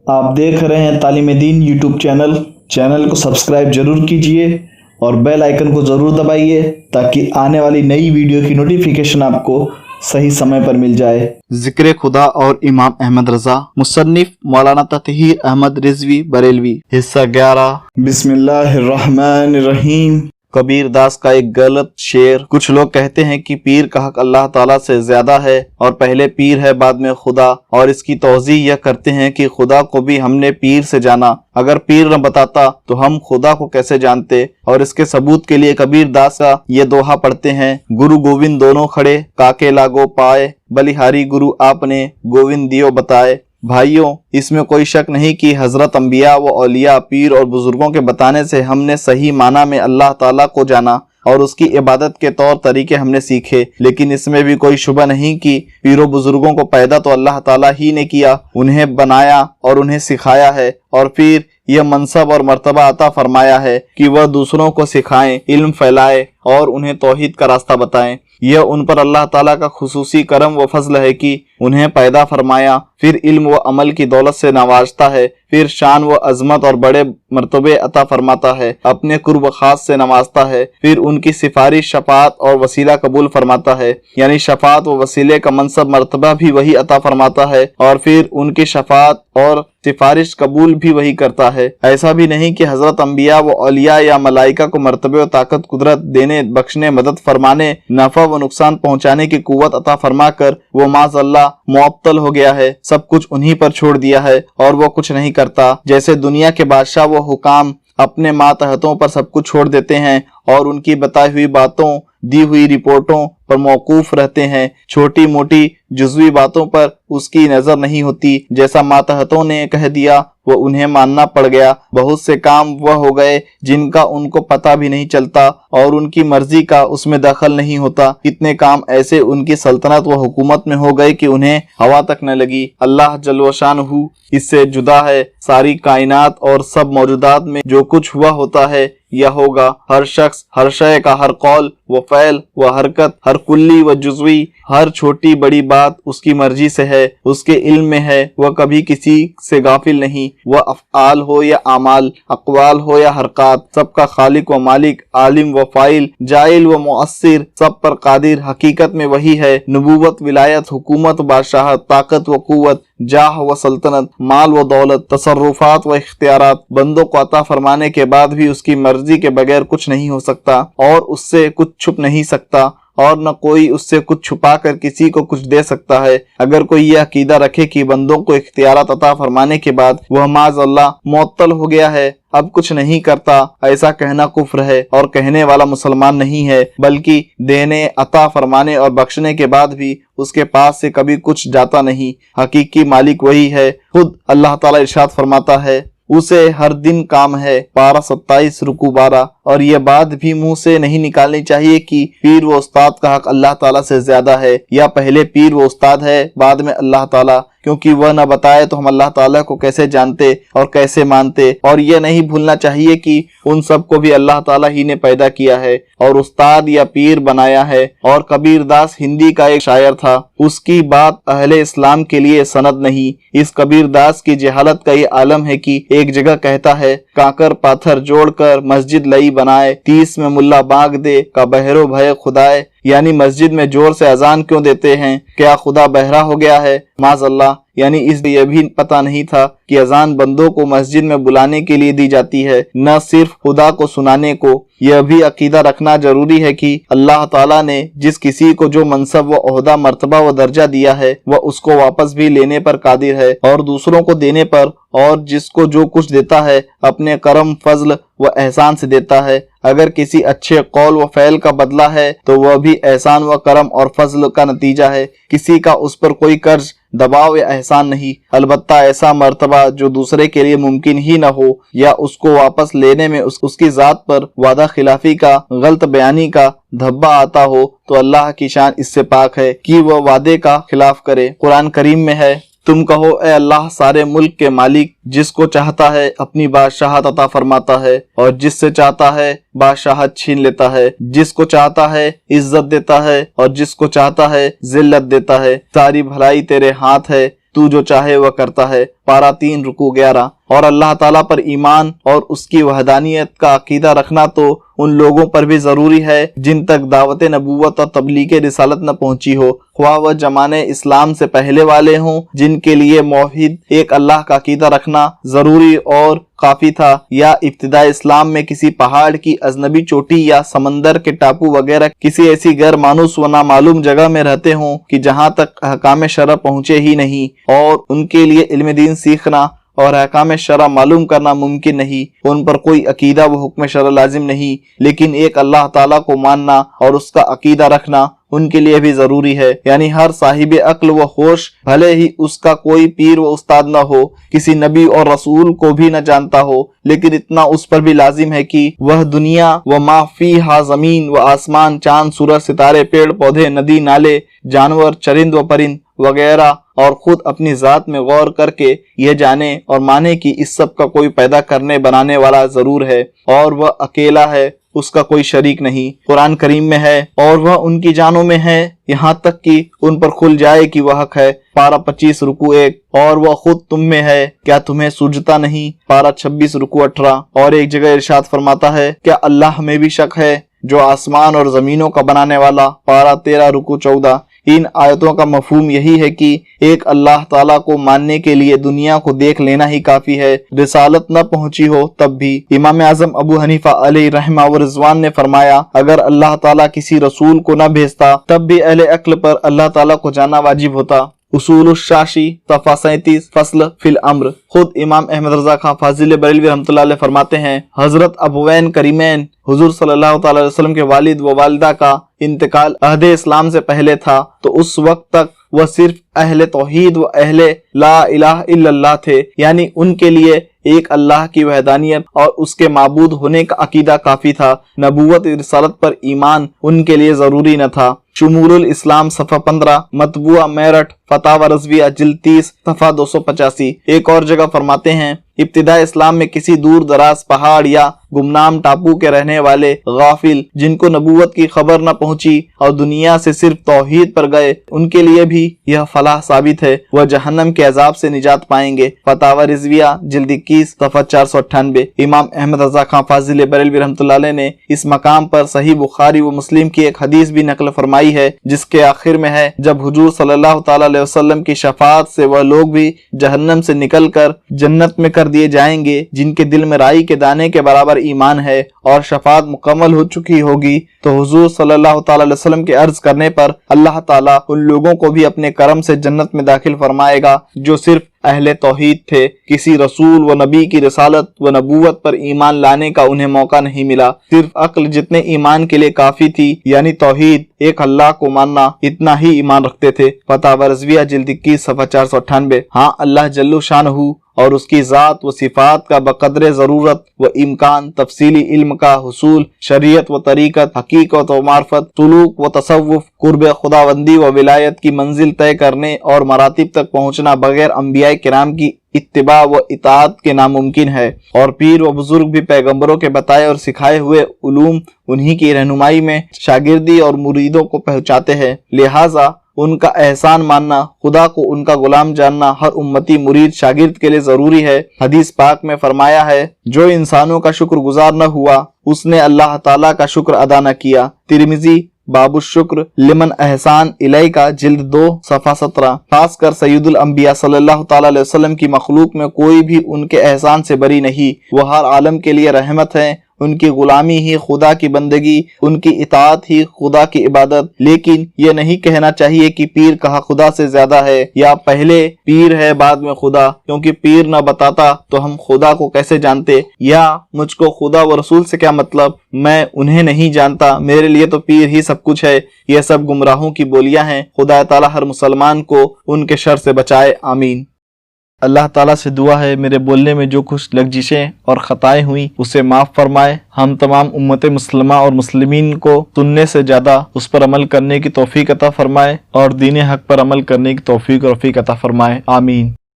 آپ دیکھ رہے ہیں تعلیم دین یوٹیوب چینل کو سبسکرائب ضرور کیجئے اور بیل آئیکن کو ضرور دبائیے تاکہ آنے والی نئی ویڈیو کی نوٹیفیکیشن آپ کو صحیح سمے پر مل جائے۔ ذکر خدا اور امام احمد رضا، مصنف مولانا تطہیر احمد رضوی بریلوی، حصہ 11۔ بسم اللہ الرحمن الرحیم۔ کبیر داس کا ایک غلط شعر۔ کچھ لوگ کہتے ہیں کہ پیر کا حق اللہ تعالیٰ سے زیادہ ہے اور پہلے پیر ہے بعد میں خدا، اور اس کی توضیح یہ کرتے ہیں کہ خدا کو بھی ہم نے پیر سے جانا، اگر پیر نہ بتاتا تو ہم خدا کو کیسے جانتے؟ اور اس کے ثبوت کے لیے کبیر داس کا یہ دوہا پڑھتے ہیں: گرو گووند دونوں کھڑے، کاکے لاگو پائے، بلیہاری گرو آپ نے گووند دیو بتائے۔ بھائیوں، اس میں کوئی شک نہیں کہ حضرت انبیاء و اولیاء، پیر اور بزرگوں کے بتانے سے ہم نے صحیح معنی میں اللہ تعالیٰ کو جانا اور اس کی عبادت کے طور طریقے ہم نے سیکھے، لیکن اس میں بھی کوئی شبہ نہیں کہ پیر و بزرگوں کو پیدا تو اللہ تعالیٰ ہی نے کیا، انہیں بنایا اور انہیں سکھایا ہے، اور پھر یہ منصب اور مرتبہ عطا فرمایا ہے کہ وہ دوسروں کو سکھائیں، علم پھیلائے اور انہیں توحید کا راستہ بتائیں۔ یہ ان پر اللہ تعالیٰ کا خصوصی کرم و فضل ہے کہ انہیں پیدا فرمایا، پھر علم و عمل کی دولت سے نوازتا ہے، پھر شان و عظمت اور بڑے مرتبے عطا فرماتا ہے، اپنے قرب خاص سے نوازتا ہے، پھر ان کی سفارش، شفاعت اور وسیلہ قبول فرماتا ہے، یعنی شفاعت و وسیلے کا منصب مرتبہ بھی وہی عطا فرماتا ہے، اور پھر ان کی شفاعت اور سفارش قبول بھی وہی کرتا ہے۔ ایسا بھی نہیں کہ حضرت انبیاء و اولیاء یا ملائکہ کو مرتبے و طاقت، قدرت دینے، بخشنے، مدد فرمانے، نفع و نقصان پہنچانے کی قوت عطا فرما کر وہ معاذ اللہ معطل ہو گیا ہے، سب کچھ انہی پر چھوڑ دیا ہے اور وہ کچھ نہیں کرتا۔ جیسے دنیا کے بادشاہ و حکام اپنے ماتحتوں پر سب کچھ چھوڑ دیتے ہیں اور ان کی بتائی ہوئی باتوں، دی ہوئی رپورٹوں پر موقوف رہتے ہیں، چھوٹی موٹی جزوی باتوں پر اس کی نظر نہیں ہوتی، جیسا ماتحتوں نے کہہ دیا وہ انہیں ماننا پڑ گیا، بہت سے کام وہ ہو گئے جن کا ان کو پتہ بھی نہیں چلتا اور ان کی مرضی کا اس میں دخل نہیں ہوتا، اتنے کام ایسے ان کی سلطنت و حکومت میں ہو گئے کہ انہیں ہوا تک نہ لگی۔ اللہ جل و شانہ اس سے جدا ہے، ساری کائنات اور سب موجودات میں جو کچھ ہوا ہوتا ہے یا ہوگا، ہر شخص، ہر شے کا ہر قول و فعل و حرکت، ہر کلی و جزوی، ہر چھوٹی بڑی بات اس کی مرضی سے ہے، اس کے علم میں ہے، وہ کبھی کسی سے غافل نہیں، وہ افعال ہو یا اعمال، اقوال ہو یا حرکات، سب کا خالق و مالک، عالم و فاعل، جاعل و مؤثر، سب پر قادر، حقیقت میں وہی ہے۔ نبوت، ولایت، حکومت، بادشاہت، طاقت و قوت، جاہ و سلطنت، مال و دولت، تصرفات و اختیارات، بندوں کو عطا فرمانے کے بعد بھی اس کی مرضی کے بغیر کچھ نہیں ہو سکتا اور اس سے کچھ چھپ نہیں سکتا، اور نہ کوئی اس سے کچھ چھپا کر کسی کو کچھ دے سکتا ہے۔ اگر کوئی یہ عقیدہ رکھے کہ بندوں کو اختیارات عطا فرمانے کے بعد وہ معاذ اللہ معطل ہو گیا ہے، اب کچھ نہیں کرتا، ایسا کہنا کفر ہے اور کہنے والا مسلمان نہیں ہے، بلکہ دینے، عطا فرمانے اور بخشنے کے بعد بھی اس کے پاس سے کبھی کچھ جاتا نہیں۔ حقیقی مالک وہی ہے۔ خود اللہ تعالیٰ ارشاد فرماتا ہے: اسے ہر دن کام ہے، پارہ 27 رکوع 12۔ اور یہ بات بھی منہ سے نہیں نکالنی چاہیے کہ پیر و استاد کا حق اللہ تعالیٰ سے زیادہ ہے، یا پہلے پیر و استاد ہے بعد میں اللہ تعالیٰ، کیونکہ وہ نہ بتائے تو ہم اللہ تعالیٰ کو کیسے جانتے اور کیسے مانتے۔ اور یہ نہیں بھولنا چاہیے کہ ان سب کو بھی اللہ تعالیٰ ہی نے پیدا کیا ہے اور استاد یا پیر بنایا ہے۔ اور کبیر داس ہندی کا ایک شاعر تھا، اس کی بات اہل اسلام کے لیے سند نہیں۔ اس کبیر داس کی جہالت کا یہ عالم ہے کہ ایک جگہ کہتا ہے: کانکر پاتھر جوڑ کر مسجد لئی بنائے، 30 میں ملا باغ دے کا بہرو بھے خدائے، یعنی مسجد میں زور سے اذان کیوں دیتے ہیں؟ کیا خدا بہرا ہو گیا ہے؟ معاذ اللہ، یعنی اس یہ بھی پتہ نہیں تھا کہ اذان بندوں کو مسجد میں بلانے کے لیے دی جاتی ہے، نہ صرف خدا کو سنانے کو۔ یہ بھی عقیدہ رکھنا ضروری ہے کہ اللہ تعالیٰ نے جس کسی کو جو منصب و عہدہ، مرتبہ و درجہ دیا ہے وہ اس کو واپس بھی لینے پر قادر ہے اور دوسروں کو دینے پر، اور جس کو جو کچھ دیتا ہے اپنے کرم، فضل و احسان سے دیتا ہے۔ اگر کسی اچھے قول و فعل کا بدلہ ہے تو وہ بھی احسان و کرم اور فضل کا نتیجہ ہے، کسی کا اس پر کوئی قرض، دباؤ یا احسان نہیں، البتہ ایسا مرتبہ جو دوسرے کے لیے ممکن ہی نہ ہو، یا اس کو واپس لینے میں اس کی ذات پر وعدہ خلافی کا، غلط بیانی کا دھبا آتا ہو، تو اللہ کی شان اس سے پاک ہے کہ وہ وعدے کا خلاف کرے۔ قرآن کریم میں ہے: تم کہو اے اللہ سارے ملک کے مالک، جس کو چاہتا ہے اپنی بادشاہت عطا فرماتا ہے اور جس سے چاہتا ہے بادشاہت چھین لیتا ہے، جس کو چاہتا ہے عزت دیتا ہے اور جس کو چاہتا ہے ذلت دیتا ہے، ساری بھلائی تیرے ہاتھ ہے، تو جو چاہے وہ کرتا ہے، پارہ 3 رکوع 11۔ اور اللہ تعالیٰ پر ایمان اور اس کی وحدانیت کا عقیدہ رکھنا تو ان لوگوں پر بھی ضروری ہے جن تک دعوت نبوت اور تبلیغ رسالت نہ پہنچی ہو، خواہ وہ زمانے اسلام سے پہلے والے ہوں جن کے لیے موحد ایک اللہ کا عقیدہ رکھنا ضروری اور کافی تھا، یا ابتداء اسلام میں کسی پہاڑ کی اجنبی چوٹی یا سمندر کے ٹاپو وغیرہ کسی ایسی غیر مانوس و نامعلوم جگہ میں رہتے ہوں کہ جہاں تک احکام شرع پہنچے ہی نہیں، اور ان کے لیے علم دین سیکھنا اور احکام شرع معلوم کرنا ممکن نہیں، ان پر کوئی عقیدہ و حکم شرع لازم نہیں، لیکن ایک اللہ تعالیٰ کو ماننا اور اس کا عقیدہ رکھنا ان کے لیے بھی ضروری ہے۔ یعنی ہر صاحب عقل و ہوش بھلے ہی اس کا کوئی پیر و استاد نہ ہو، کسی نبی اور رسول کو بھی نہ جانتا ہو، لیکن اتنا اس پر بھی لازم ہے کہ وہ دنیا و ما فیہا، زمین و آسمان، چاند سورج ستارے، پیڑ پودے، ندی نالے، جانور، چرند و پرند وغیرہ، اور خود اپنی ذات میں غور کر کے یہ جانے اور مانے کہ اس سب کا کوئی پیدا کرنے بنانے والا ضرور ہے اور وہ اکیلا ہے، اس کا کوئی شریک نہیں۔ قرآن کریم میں ہے اور وہ ان کی جانوں میں ہے، یہاں تک کہ ان پر کھل جائے کہ وہ حق ہے، پارہ 25 رکوع 1۔ اور وہ خود تم میں ہے، کیا تمہیں سوجتا نہیں، پارہ 26 رکوع 18۔ اور ایک جگہ ارشاد فرماتا ہے، کیا اللہ میں بھی شک ہے جو آسمان اور زمینوں کا بنانے والا، پارہ 13 رکوع 14۔ ان آیتوں کا مفہوم یہی ہے کہ ایک اللہ تعالیٰ کو ماننے کے لیے دنیا کو دیکھ لینا ہی کافی ہے، رسالت نہ پہنچی ہو تب بھی۔ امام اعظم ابو حنیفہ علیہ رحمہ و رضوان نے فرمایا، اگر اللہ تعالیٰ کسی رسول کو نہ بھیجتا تب بھی اہل عقل پر اللہ تعالیٰ کو جاننا واجب ہوتا۔ اصول الشاشی صفحہ 37 فصل فی الامر۔ خود امام احمد رضا خان فاضل بریلوی رحمۃ اللہ علیہ فرماتے ہیں، حضرت ابوین کریمین حضور صلی اللہ تعالی علیہ وسلم کے والد و والدہ کا انتقال عہد اسلام سے پہلے تھا، تو اس وقت تک وہ صرف اہل توحید و اہل لا الہ الا اللہ تھے، یعنی ان کے لیے ایک اللہ کی وحدانیت اور اس کے معبود ہونے کا عقیدہ کافی تھا، نبوت رسالت پر ایمان ان کے لیے ضروری نہ تھا۔ شمول الاسلام صفحہ 15، مطبوعہ میرٹھ فتاوی رضویہ جلد 30 صفحہ 285۔ ایک اور جگہ فرماتے ہیں، ابتداء اسلام میں کسی دور دراز پہاڑ یا گمنام ٹاپو کے رہنے والے غافل جن کو نبوت کی خبر نہ پہنچی اور دنیا سے صرف توحید پر گئے، ان کے لیے بھی یہ فلاح ثابت ہے، وہ جہنم کے عذاب سے نجات پائیں گے۔ فتاوی رضویہ جلد 21 صفحہ 498۔ امام احمد رضا خان فاضل بریلوی رحمۃ اللہ علیہ نے اس مقام پر صحیح بخاری و مسلم کی ایک حدیث بھی نقل فرمائی ہے، جس کے آخر میں ہے، جب حضور صلی اللہ تعالی علیہ وسلم کی شفاعت سے وہ لوگ بھی جہنم سے نکل کر جنت میں کر دیے جائیں گے جن کے دل میں رائی کے دانے کے برابر ایمان ہے، اور شفاعت مکمل ہو چکی ہوگی، تو حضور صلی اللہ تعالی علیہ وسلم کے عرض کرنے پر اللہ تعالیٰ ان لوگوں کو بھی اپنے کرم سے جنت میں داخل فرمائے گا جو صرف اہل توحید تھے، کسی رسول و نبی کی رسالت و نبوت پر ایمان لانے کا انہیں موقع نہیں ملا، صرف عقل جتنے ایمان کے لیے کافی تھی، یعنی توحید ایک اللہ کو ماننا، اتنا ہی ایمان رکھتے تھے۔ فتاوی رضویہ جلد 21 صفحہ 498۔ ہاں، اللہ جل شانہ اور اس کی ذات و صفات کا بقدر ضرورت و امکان تفصیلی علم کا حصول، شریعت و طریقت، حقیقت و معرفت، سلوک و تصوف، قرب خداوندی و ولایت کی منزل طے کرنے اور مراتب تک پہنچنا بغیر انبیاء کرام کی اتباع و اطاعت کے ناممکن ہے، اور پیر و بزرگ بھی پیغمبروں کے بتائے اور سکھائے ہوئے علوم انہی کی رہنمائی میں شاگردی اور مریدوں کو پہنچاتے ہیں، لہٰذا ان کا احسان ماننا، خدا کو ان کا غلام جاننا ہر امتی مرید شاگرد کے لیے ضروری ہے۔ حدیث پاک میں فرمایا ہے، جو انسانوں کا شکر گزار نہ ہوا اس نے اللہ تعالیٰ کا شکر ادا نہ کیا۔ ترمذی باب الشکر لمن احسان الیک جلد 2 صفحہ 17۔ خاص کر سید الانبیاء صلی اللہ تعالی علیہ وسلم کی مخلوق میں کوئی بھی ان کے احسان سے بری نہیں، وہ ہر عالم کے لیے رحمت ہے، ان کی غلامی ہی خدا کی بندگی، ان کی اطاعت ہی خدا کی عبادت۔ لیکن یہ نہیں کہنا چاہیے کہ پیر کہا خدا سے زیادہ ہے، یا پہلے پیر ہے بعد میں خدا، کیونکہ پیر نہ بتاتا تو ہم خدا کو کیسے جانتے، یا مجھ کو خدا و رسول سے کیا مطلب، میں انہیں نہیں جانتا، میرے لیے تو پیر ہی سب کچھ ہے۔ یہ سب گمراہوں کی بولیاں ہیں، خدا تعالیٰ ہر مسلمان کو ان کے شر سے بچائے، آمین۔ اللہ تعالیٰ سے دعا ہے میرے بولنے میں جو کچھ لغزشیں اور خطائیں ہوئیں اسے معاف فرمائے، ہم تمام امت مسلمہ اور مسلمین کو سننے سے زیادہ اس پر عمل کرنے کی توفیق عطا فرمائے، اور دین حق پر عمل کرنے کی توفیق اور رفیق عطا فرمائے، آمین۔